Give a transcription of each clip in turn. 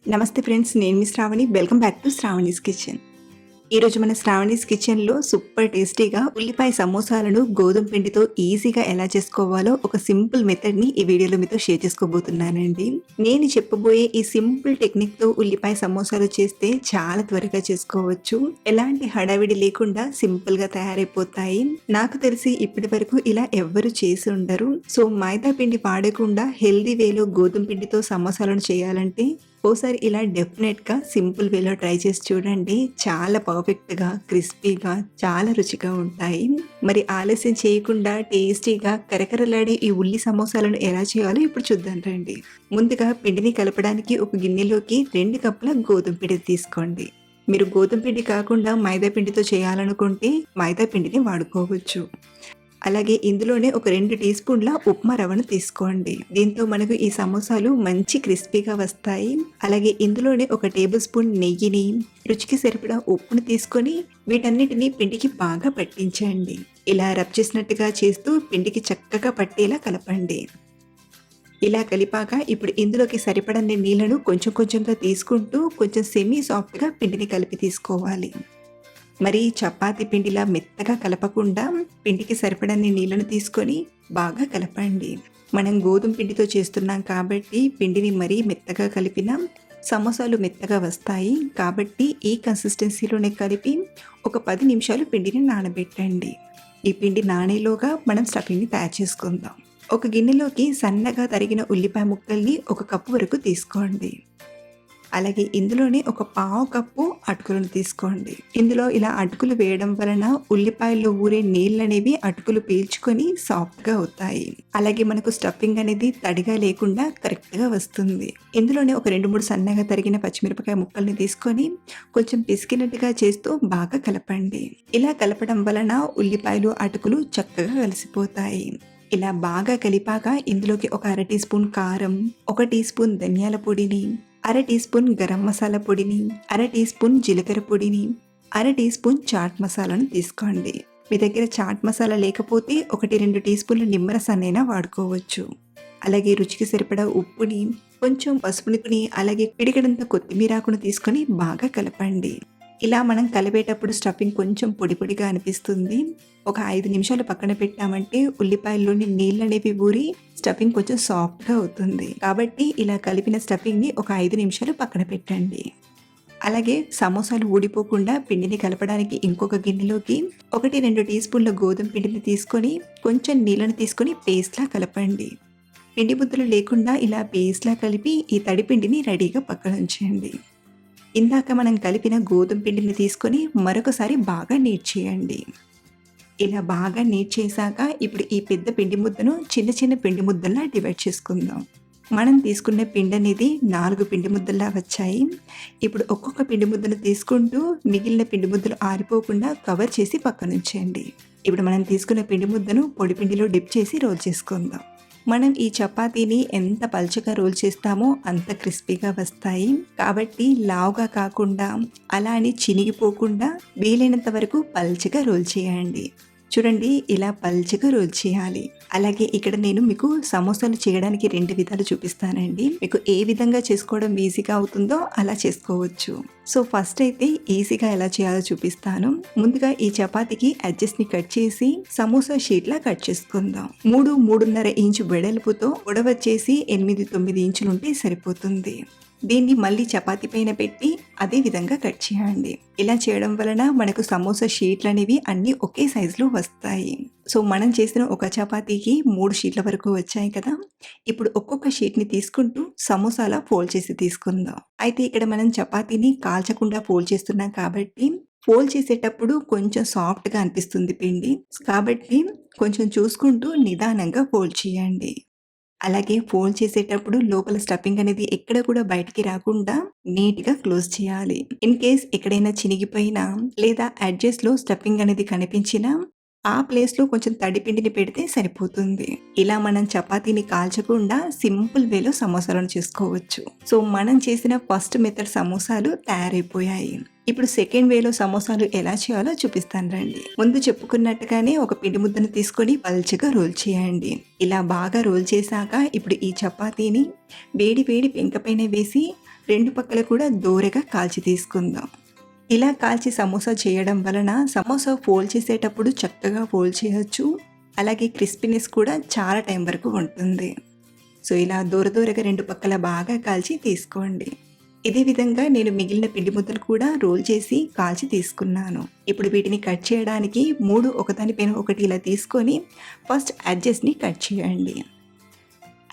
నమస్తే ఫ్రెండ్స్, నేను మీ Sravani. Welcome back to Sravani's kitchen. ఈరోజు మన శ్రావణీస్ కిచెన్లో సూపర్ టేస్టీగా ఉల్లిపాయ సమోసాలను గోధుమ పిండితో ఈజీగా ఎలా చేసుకోవాలో ఒక సింపుల్ మెథడ్ని ఈ వీడియోలో మీతో షేర్ చేసుకోబోతున్నానండి. నేను చెప్పబోయే ఈ సింపుల్ టెక్నిక్తో ఉల్లిపాయ సమోసాలు చేస్తే చాలా త్వరగా చేసుకోవచ్చు. ఎలాంటి హడావిడి లేకుండా సింపుల్గా తయారైపోతాయి. నాకు తెలిసి ఇప్పటి వరకు ఇలా ఎవ్వరు చేసి ఉండరు. సో మైదా పిండి వాడకుండా హెల్దీ వేలో గోధుమ పిండితో సమోసాలను చేయాలంటే ఓసారి ఇలా డెఫినెట్గా సింపుల్ వేలో ట్రై చేసి చూడండి. చాలా పర్ఫెక్ట్గా, క్రిస్పీగా, చాలా రుచిగా ఉంటాయి. మరి ఆలస్యం చేయకుండా టేస్టీగా కరకరలాడే ఈ ఉల్లి సమోసాలను ఎలా చేయాలో ఇప్పుడు చూద్దాం రండి. ముందుగా పిండిని కలపడానికి ఒక గిన్నెలోకి 2 కప్పుల గోధుమ పిండి తీసుకోండి. మీరు గోధుమ పిండి కాకుండా మైదా పిండితో చేయాలనుకుంటే మైదా పిండిని వాడుకోవచ్చు. అలాగే ఇందులోనే ఒక 2 టీ స్పూన్ల ఉప్మా రవ్వను తీసుకోండి. దీంతో మనకు ఈ సమోసాలు మంచి క్రిస్పీగా వస్తాయి. అలాగే ఇందులోనే ఒక టేబుల్ స్పూన్ నెయ్యిని, రుచికి సరిపడా ఉప్పును తీసుకొని వీటన్నిటిని పిండికి బాగా పట్టించండి. ఇలా రబ్ చేసినట్టుగా చేస్తూ పిండికి చక్కగా పట్టేలా కలపండి. ఇలా కలిపాక ఇప్పుడు ఇందులోకి సరిపడని నీళ్లను కొంచెం కొంచెంగా తీసుకుంటూ కొంచెం సెమీ సాఫ్ట్గా పిండిని కలిపి తీసుకోవాలి. మరి చపాతీ పిండిలా మెత్తగా కలపకుండా పిండికి సరిపడని నీళ్ళను తీసుకొని బాగా కలపండి. మనం గోధుమ పిండితో చేస్తున్నాం కాబట్టి పిండిని మరీ మెత్తగా కలిపినా సమోసాలు మెత్తగా వస్తాయి. కాబట్టి ఈ కన్సిస్టెన్సీలోనే కలిపి ఒక 10 నిమిషాలు పిండిని నానబెట్టండి. ఈ పిండి నానేలోగా మనం స్టఫింగ్ని తయారు చేసుకుందాం. ఒక గిన్నెలోకి సన్నగా తరిగిన ఉల్లిపాయ ముక్కల్ని 1 కప్పు వరకు తీసుకోండి. అలాగే ఇందులోనే ఒక 1/2 కప్పు అటుకులను తీసుకోండి. ఇందులో ఇలా అటుకులు వేయడం వలన ఉల్లిపాయల్లో ఊరే నీళ్ళు అనేవి అటుకులు పీల్చుకొని సాఫ్ట్గా అవుతాయి. అలాగే మనకు స్టఫింగ్ అనేది తడిగా లేకుండా కరెక్ట్గా వస్తుంది. ఇందులోనే ఒక 2-3 సన్నగా తరిగిన పచ్చిమిరపకాయ ముక్కల్ని తీసుకొని కొంచెం పిసికినట్టుగా చేస్తూ బాగా కలపండి. ఇలా కలపడం వలన ఉల్లిపాయలు అటుకులు చక్కగా కలిసిపోతాయి. ఇలా బాగా కలిపాక ఇందులోకి ఒక 1/2 టీ స్పూన్ కారం, 1 టీ స్పూన్ ధనియాల పొడిని, 1/2 టీ స్పూన్ గరం మసాలా పొడిని, 1/2 టీ స్పూన్ జీలకర్ర పొడిని, 1/2 టీ స్పూన్ చాట్ మసాలాను తీసుకోండి. మీ దగ్గర చాట్ మసాలా లేకపోతే 1-2 టీ స్పూన్ల నిమ్మరసాన్నైనా వాడుకోవచ్చు. అలాగే రుచికి సరిపడా ఉప్పుని, కొంచెం పసుపుని, అలాగే పిడికెడంత కొత్తిమీరాకును తీసుకొని బాగా కలపండి. ఇలా మనం కలిపేటప్పుడు స్టఫింగ్ కొంచెం పొడి పొడిగా అనిపిస్తుంది. ఒక 5 నిమిషాలు పక్కన పెట్టామంటే ఉల్లిపాయల్లోని నీళ్ళు అనేవి ఊరి స్టఫింగ్ కొంచెం సాఫ్ట్గా అవుతుంది. కాబట్టి ఇలా కలిపిన స్టఫింగ్ని ఒక 5 నిమిషాలు పక్కన పెట్టండి. అలాగే సమోసాలు ఊడిపోకుండా పిండిని కలపడానికి ఇంకొక గిన్నెలోకి 1-2 టీ స్పూన్ల గోధుమ పిండిని తీసుకొని కొంచెం నీళ్ళని తీసుకొని పేస్ట్లా కలపండి. పిండి ముద్దలు లేకుండా ఇలా పేస్ట్లా కలిపి ఈ తడి పిండిని రెడీగా పక్కన ఉంచండి. ఇందాక మనం కలిపిన గోధుమ పిండిని తీసుకొని మరొకసారి బాగా నీట్ చేయండి. ఇలా బాగా నీట్ చేశాక ఇప్పుడు ఈ పెద్ద పిండి ముద్దను చిన్న చిన్న పిండి ముద్దల్లా డివైడ్ చేసుకుందాం. మనం తీసుకున్న పిండి అనేది 4 పిండి ముద్దల్లా వచ్చాయి. ఇప్పుడు ఒక్కొక్క పిండి ముద్దను తీసుకుంటూ మిగిలిన పిండి ముద్దలు ఆరిపోకుండా కవర్ చేసి పక్కన ఉంచండి. ఇప్పుడు మనం తీసుకున్న పిండి ముద్దను పొడి పిండిలో డిప్ చేసి రోల్ చేసుకుందాం. మనం ఈ చపాతీని ఎంత పల్చగా రోల్ చేస్తామో అంత క్రిస్పీగా వస్తాయి. కాబట్టి లావుగా కాకుండా అలా అని చినిగిపోకుండా వీలైనంత వరకు పల్చగా రోల్ చేయండి. చూడండి, ఇలా పల్చగా రోల్ చేయాలి. అలాగే ఇక్కడ నేను మీకు సమోసాలు చేయడానికి 2 విధాలు చూపిస్తానండి. మీకు ఏ విధంగా చేసుకోవడం ఈజీగా అవుతుందో అలా చేసుకోవచ్చు. సో ఫస్ట్ అయితే ఈజీగా ఎలా చేయాలో చూపిస్తాను. ముందుగా ఈ చపాతీకి ఎడ్జెస్ని కట్ చేసి సమోసా షీట్లా కట్ చేసుకుందాం. 3-3.5 ఇంచు వెడల్పుతో పొడవు వచ్చేసి 8-9 ఇంచులు ఉంటే సరిపోతుంది. దీన్ని మళ్ళీ చపాతీ పైన పెట్టి అదే విధంగా కట్ చేయండి. ఇలా చేయడం వలన మనకు సమోసా షీట్లు అనేవి అన్నీ ఒకే సైజులో వస్తాయి. సో మనం చేసిన ఒక చపాతీకి 3 షీట్ల వరకు వచ్చాయి కదా. ఇప్పుడు ఒక్కొక్క షీట్ని తీసుకుంటూ సమోసాలా ఫోల్డ్ చేసి తీసుకుందాం. అయితే ఇక్కడ మనం చపాతీని కాల్చకుండా ఫోల్డ్ చేస్తున్నాం కాబట్టి ఫోల్డ్ చేసేటప్పుడు కొంచెం సాఫ్ట్గా అనిపిస్తుంది పిండి. కాబట్టి కొంచెం చూసుకుంటూ నిదానంగా ఫోల్డ్ చేయండి. అలాగే ఫోల్డ్ చేసేటప్పుడు లోపల స్టఫింగ్ అనేది ఎక్కడ కూడా బయటికి రాకుండా నీట్గా క్లోజ్ చేయాలి. ఇన్ కేస్ ఎక్కడైనా చినిగిపోయినా లేదా ఎడ్జెస్లో స్టఫింగ్ అనేది కనిపించినా ఆ ప్లేస్లో కొంచెం తడి పిండిని పెడితే సరిపోతుంది. ఇలా మనం చపాతీని కాల్చకుండా సింపుల్ వేలో సమోసాలను చేసుకోవచ్చు. సో మనం చేసిన ఫస్ట్ మెథడ్ సమోసాలు తయారైపోయాయి. ఇప్పుడు సెకండ్ వేలో సమోసాలు ఎలా చేయాలో చూపిస్తాను రండి. ముందు చెప్పుకున్నట్టుగానే ఒక పిండి ముద్దను తీసుకొని పల్చగా రోల్ చేయండి. ఇలా బాగా రోల్ చేశాక ఇప్పుడు ఈ చపాతీని వేడి వేడి పెంక పైన వేసి 2 పక్కల కూడా దోరగా కాల్చి తీసుకుందాం. ఇలా కాల్చి సమోసా చేయడం వలన సమోసా ఫోల్డ్ చేసేటప్పుడు చక్కగా ఫోల్డ్ చేయొచ్చు. అలాగే క్రిస్పీనెస్ కూడా చాలా టైం వరకు ఉంటుంది. సో ఇలా దూరగా 2 పక్కల బాగా కాల్చి తీసుకోండి. ఇదే విధంగా నేను మిగిలిన పిండి ముద్దలు కూడా రోల్ చేసి కాల్చి తీసుకున్నాను. ఇప్పుడు వీటిని కట్ చేయడానికి 3 ఒకదానిపైన ఒకటి ఇలా తీసుకొని ఫస్ట్ ఎడ్జెస్ని కట్ చేయండి.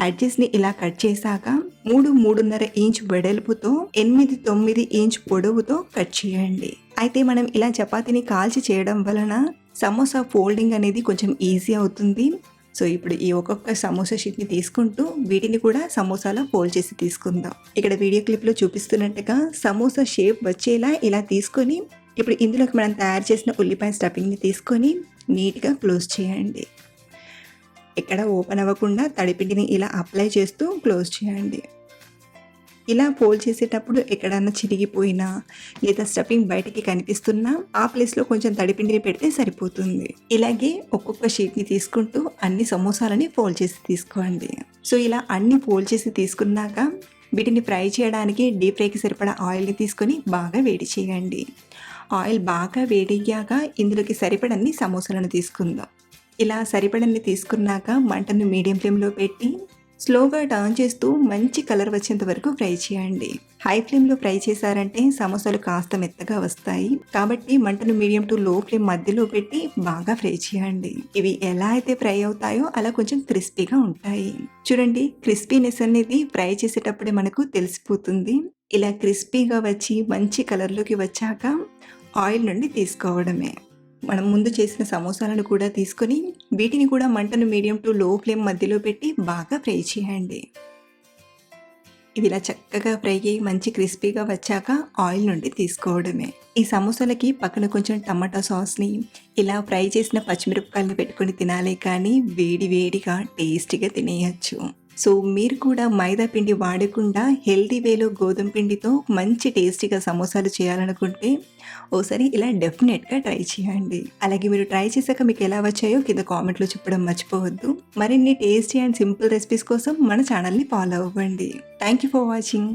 ఎడ్జెస్ని ఇలా కట్ చేశాక 3.5 ఇంచ్ వెడల్పుతో 8-9 ఇంచ్ పొడవుతో కట్ చేయండి. అయితే మనం ఇలా చపాతీని కాల్చి చేయడం వలన సమోసా ఫోల్డింగ్ అనేది కొంచెం ఈజీ అవుతుంది. సో ఇప్పుడు ఈ ఒక్కొక్క సమోసా షీట్ని తీసుకుంటూ వీటిని కూడా సమోసాలో ఫోల్డ్ చేసి తీసుకుందాం. ఇక్కడ వీడియో క్లిప్లో చూపిస్తున్నట్టుగా సమోసా షేప్ వచ్చేలా ఇలా తీసుకొని ఇప్పుడు ఇందులోకి మనం తయారు చేసిన ఉల్లిపాయ స్టఫింగ్ని తీసుకొని నీట్గా క్లోజ్ చేయండి. ఎక్కడ ఓపెన్ అవ్వకుండా తడిపిండిని ఇలా అప్లై చేస్తూ క్లోజ్ చేయండి. ఇలా ఫోల్డ్ చేసేటప్పుడు ఎక్కడన్నా చిరిగిపోయినా లేదా స్టఫింగ్ బయటికి కనిపిస్తున్నా ఆ ప్లేస్లో కొంచెం తడిపిండిని పెడితే సరిపోతుంది. ఇలాగే ఒక్కొక్క షీట్ని తీసుకుంటూ అన్ని సమోసాలని ఫోల్డ్ చేసి తీసుకోండి. సో ఇలా అన్ని ఫోల్డ్ చేసి తీసుకున్నాక వీటిని ఫ్రై చేయడానికి డీప్ ఫ్రైకి సరిపడా ఆయిల్ని తీసుకొని బాగా వేడి చేయండి. ఆయిల్ బాగా వేడయ్యాక ఇందులోకి సరిపడన్ని సమోసాలను తీసుకుందాం. ఇలా సరిపడన్ని తీసుకున్నాక మంటను మీడియం ఫ్లేమ్లో పెట్టి స్లోగా టర్న్ చేస్తూ మంచి కలర్ వచ్చేంత వరకు ఫ్రై చేయండి. హై ఫ్లేమ్లో ఫ్రై చేశారంటే సమోసాలు కాస్త మెత్తగా వస్తాయి. కాబట్టి మంటను మీడియం టు లో ఫ్లేమ్ మధ్యలో పెట్టి బాగా ఫ్రై చేయండి. ఇవి ఎలా అయితే ఫ్రై అవుతాయో అలా కొంచెం క్రిస్పీగా ఉంటాయి. చూడండి, క్రిస్పీనెస్ అనేది ఫ్రై చేసేటప్పుడే మనకు తెలిసిపోతుంది. ఇలా క్రిస్పీగా వచ్చి మంచి కలర్లోకి వచ్చాక ఆయిల్ నుండి తీసుకోవడమే. మనం ముందు చేసిన సమోసాలను కూడా తీసుకొని వీటిని కూడా మంటను మీడియం టు లో ఫ్లేమ్ మధ్యలో పెట్టి బాగా ఫ్రై చేయండి. ఇవి ఇలా చక్కగా ఫ్రై అయ్యి మంచి క్రిస్పీగా వచ్చాక ఆయిల్ నుండి తీసుకోవడమే. ఈ సమోసాలకి పక్కన కొంచెం టమాటా సాస్ని ఇలా ఫ్రై చేసిన పచ్చిమిరపకాయలను పెట్టుకొని తినాలి, కానీ వేడి వేడిగా టేస్టీగా తినేయచ్చు. సో మీరు కూడా మైదా పిండి వాడకుండా హెల్తీ వేలో గోధుమ పిండితో మంచి టేస్టీగా సమోసాలు చేయాలనుకుంటే ఓసారి ఇలా డెఫినెట్గా ట్రై చేయండి. అలాగే మీరు ట్రై చేశాక మీకు ఎలా వచ్చాయో కింద కామెంట్లో చెప్పడం మర్చిపోవద్దు. మరిన్ని టేస్టీ అండ్ సింపుల్ రెసిపీస్ కోసం మన ఛానల్ని ఫాలో అవ్వండి. Thank you for watching.